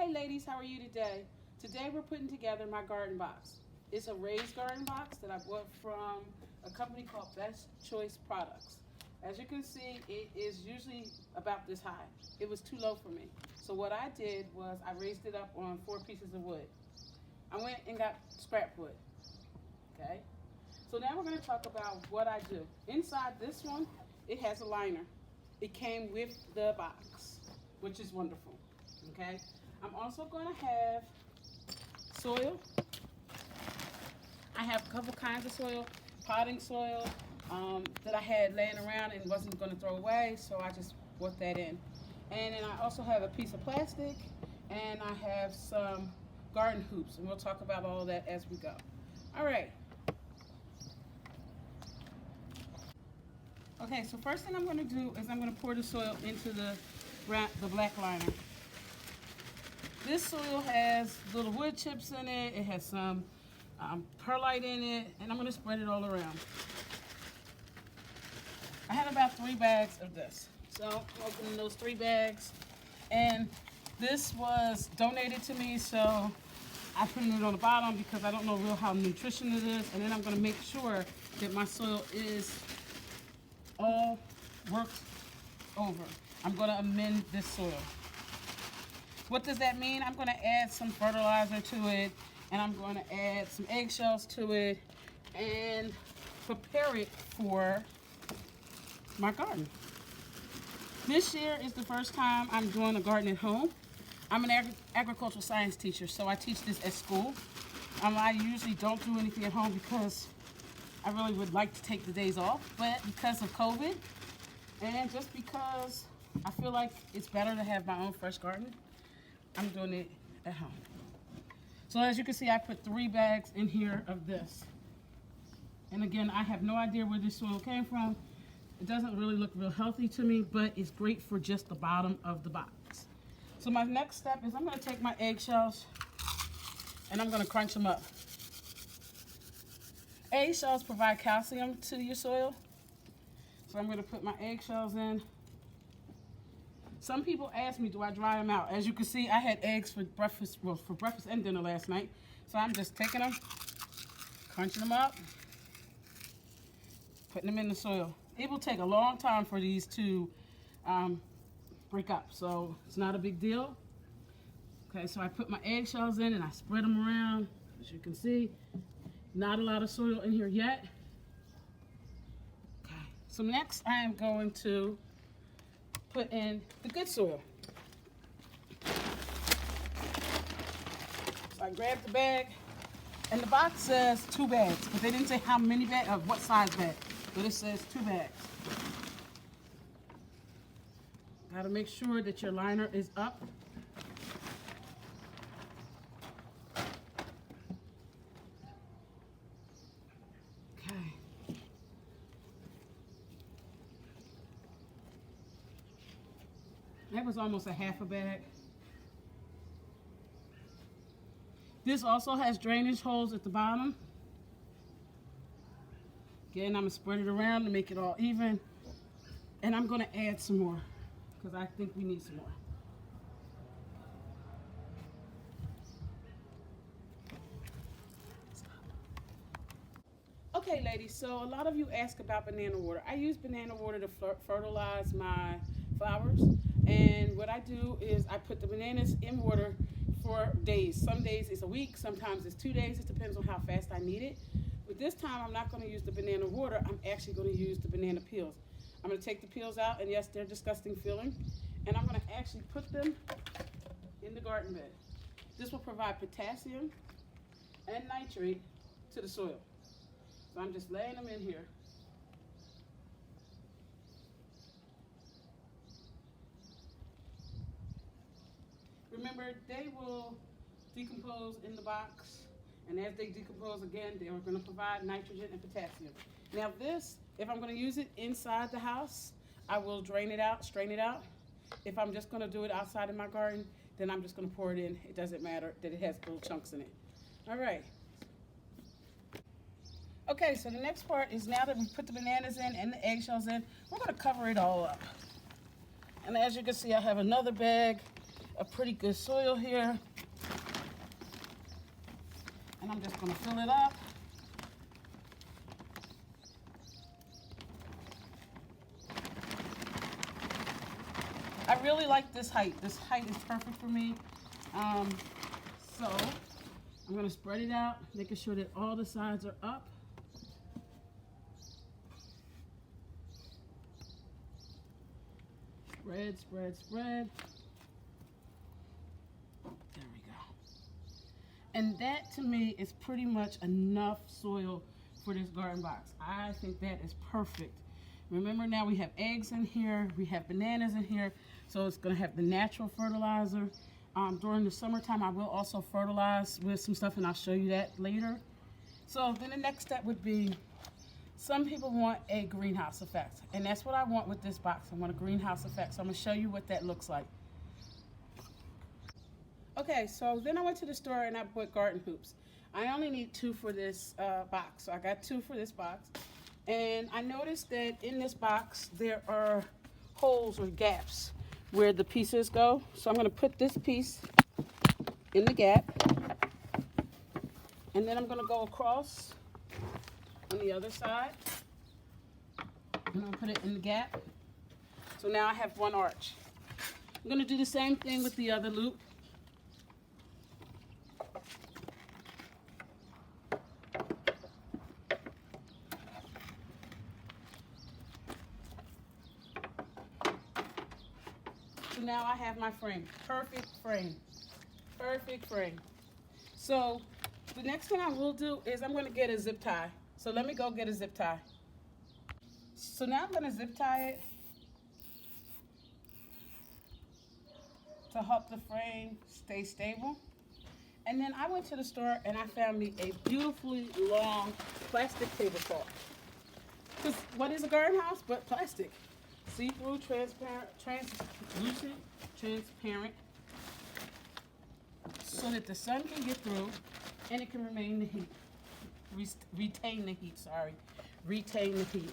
Hey ladies, how are you today? Today we're putting together my garden box. It's a raised garden box that I bought from a company called Best Choice Products. As you can see, it is usually about this high. It was too low for me. So what I did was I raised it up on 4 pieces of wood. I went and got scrap wood, okay? So now we're gonna talk about what I do. Inside this one, it has a liner. It came with the box, which is wonderful, okay? I'm also gonna have soil. I have a couple kinds of soil, potting soil that I had laying around and wasn't gonna throw away, so I just brought that in. And then I also have a piece of plastic, and I have some garden hoops, and we'll talk about all of that as we go. All right. Okay, so first thing I'm gonna do is I'm gonna pour the soil into the black liner. This soil has little wood chips in it. It has some perlite in it, and I'm gonna spread it all around. I have about 3 bags of this. So I'm opening those 3 bags, and this was donated to me, so I put it on the bottom because I don't know real how nutrition it is, and then I'm gonna make sure that my soil is all worked over. I'm gonna amend this soil. What does that mean? I'm gonna add some fertilizer to it, and I'm gonna add some eggshells to it, and prepare it for my garden. This year is the first time I'm doing a garden at home. I'm an agricultural science teacher, so I teach this at school. I usually don't do anything at home because I really would like to take the days off, but because of COVID, and just because I feel like it's better to have my own fresh garden, I'm doing it at home. So as you can see, I put 3 bags in here of this. And again, I have no idea where this soil came from. It doesn't really look real healthy to me, but it's great for just the bottom of the box. So my next step is I'm gonna take my eggshells and I'm gonna crunch them up. Eggshells provide calcium to your soil. So I'm gonna put my eggshells in. Some people ask me, do I dry them out? As you can see, I had eggs for breakfast, well, for breakfast and dinner last night. So I'm just taking them, crunching them up, putting them in the soil. It will take a long time for these to break up, so it's not a big deal. Okay, so I put my eggshells in and I spread them around. As you can see, not a lot of soil in here yet. Okay, so next I am going to put in the good soil. So I grabbed the bag, and the box says 2 bags, but they didn't say how many bags, or what size bag, but it says 2 bags. Got to make sure that your liner is up. Okay. That was almost a half a bag. This also has drainage holes at the bottom. Again, I'm gonna spread it around to make it all even. And I'm gonna add some more because I think we need some more. Okay, ladies, so a lot of you ask about banana water. I use banana water to fertilize my flowers. And what I do is I put the bananas in water for days. Some days it's a week, sometimes it's 2 days. It depends on how fast I need it. But this time I'm not going to use the banana water. I'm actually going to use the banana peels. I'm going to take the peels out, and yes, they're disgusting feeling. And I'm going to actually put them in the garden bed. This will provide potassium and nitrate to the soil. So I'm just laying them in here. Remember, they will decompose in the box, and as they decompose again, they are going to provide nitrogen and potassium. Now this, if I'm going to use it inside the house, I will drain it out, strain it out. If I'm just going to do it outside in my garden, then I'm just going to pour it in. It doesn't matter that it has little chunks in it. All right. Okay, so the next part is now that we put the bananas in and the eggshells in, we're going to cover it all up. And as you can see, I have another bag a pretty good soil here. And I'm just gonna fill it up. I really like this height. This height is perfect for me. So I'm gonna spread it out, making sure that all the sides are up. Spread, spread, spread. There we go. And that to me is pretty much enough soil for this garden box. I think that is perfect. Remember, now we have eggs in here, we have bananas in here, so it's gonna have the natural fertilizer. During the summertime, I will also fertilize with some stuff, and I'll show you that later. So then the next step would be, some people want a greenhouse effect, and that's what I want with this box. I want a greenhouse effect, so I'm gonna show you what that looks like. Okay, so then I went to the store and I bought garden hoops. I only need 2 for this box, so I got 2 for this box. And I noticed that in this box there are holes or gaps where the pieces go. So I'm going to put this piece in the gap, and then I'm going to go across on the other side. I'm going to put it in the gap. So now I have one arch. I'm going to do the same thing with the other loop. So now I have my frame. Perfect frame. Perfect frame. So the next thing I will do is I'm going to get a zip tie. So let me go get a zip tie. So now I'm going to zip tie it to help the frame stay stable. And then I went to the store and I found me a beautifully long plastic tablecloth. Because what is a garden house but plastic? See-through, transparent, translucent, transparent, so that the sun can get through and it can remain the heat. Retain the heat, sorry. Retain the heat.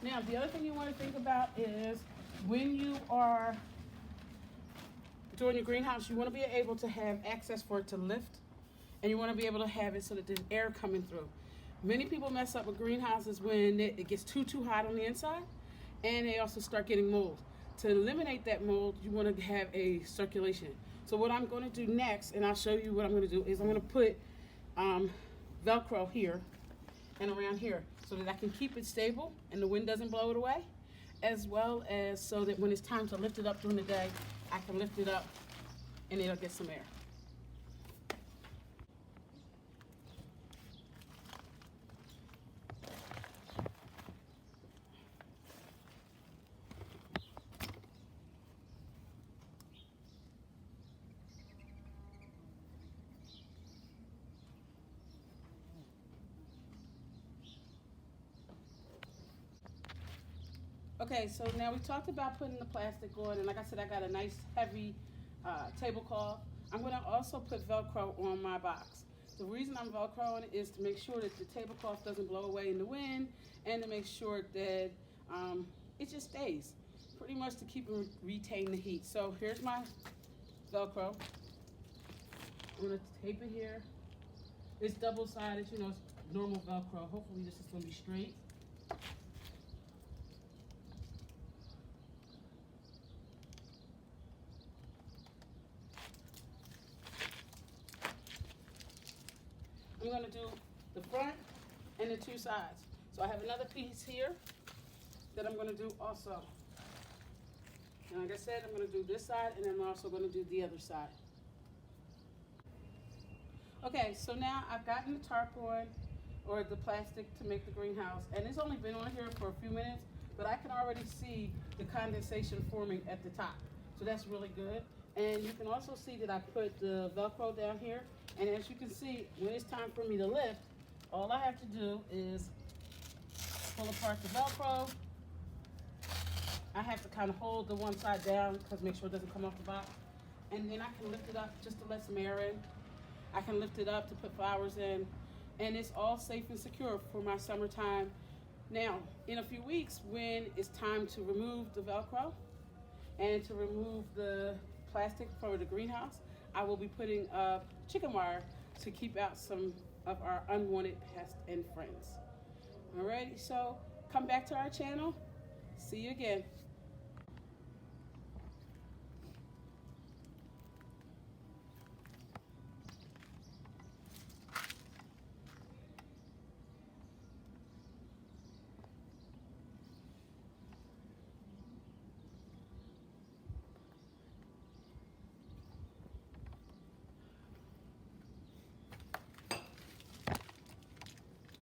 Now, the other thing you want to think about is when you are doing your greenhouse, you want to be able to have access for it to lift, and you want to be able to have it so that there's air coming through. Many people mess up with greenhouses when it gets too hot on the inside, and they also start getting mold. To eliminate that mold, you want to have a circulation. So what I'm going to do next, and I'll show you what I'm going to do, is I'm going to put Velcro here and around here so that I can keep it stable and the wind doesn't blow it away, as well as so that when it's time to lift it up during the day, I can lift it up and it'll get some air. Okay, so now we talked about putting the plastic on, and like I said, I got a nice heavy tablecloth. I'm going to also put Velcro on my box. The reason I'm Velcroing it is to make sure that the tablecloth doesn't blow away in the wind, and to make sure that it just stays, pretty much to keep and retain the heat. So here's my Velcro. I'm going to tape it here. It's double-sided, you know, it's normal Velcro. Hopefully this is going to be straight. I'm going to do the front and the 2 sides. So I have another piece here that I'm going to do also. And like I said, I'm going to do this side, and then I'm also going to do the other side. Okay, so now I've gotten the tarp on, or the plastic to make the greenhouse, and it's only been on here for a few minutes, but I can already see the condensation forming at the top. So that's really good. And you can also see that I put the Velcro down here. And as you can see, when it's time for me to lift, all I have to do is pull apart the Velcro. I have to kind of hold the one side down because make sure it doesn't come off the box. And then I can lift it up just to let some air in. I can lift it up to put flowers in. And it's all safe and secure for my summertime. Now, in a few weeks, when it's time to remove the Velcro, And to remove the plastic for the greenhouse, I will be putting up chicken wire to keep out some of our unwanted pests and friends. Alrighty, so come back to our channel. See you again.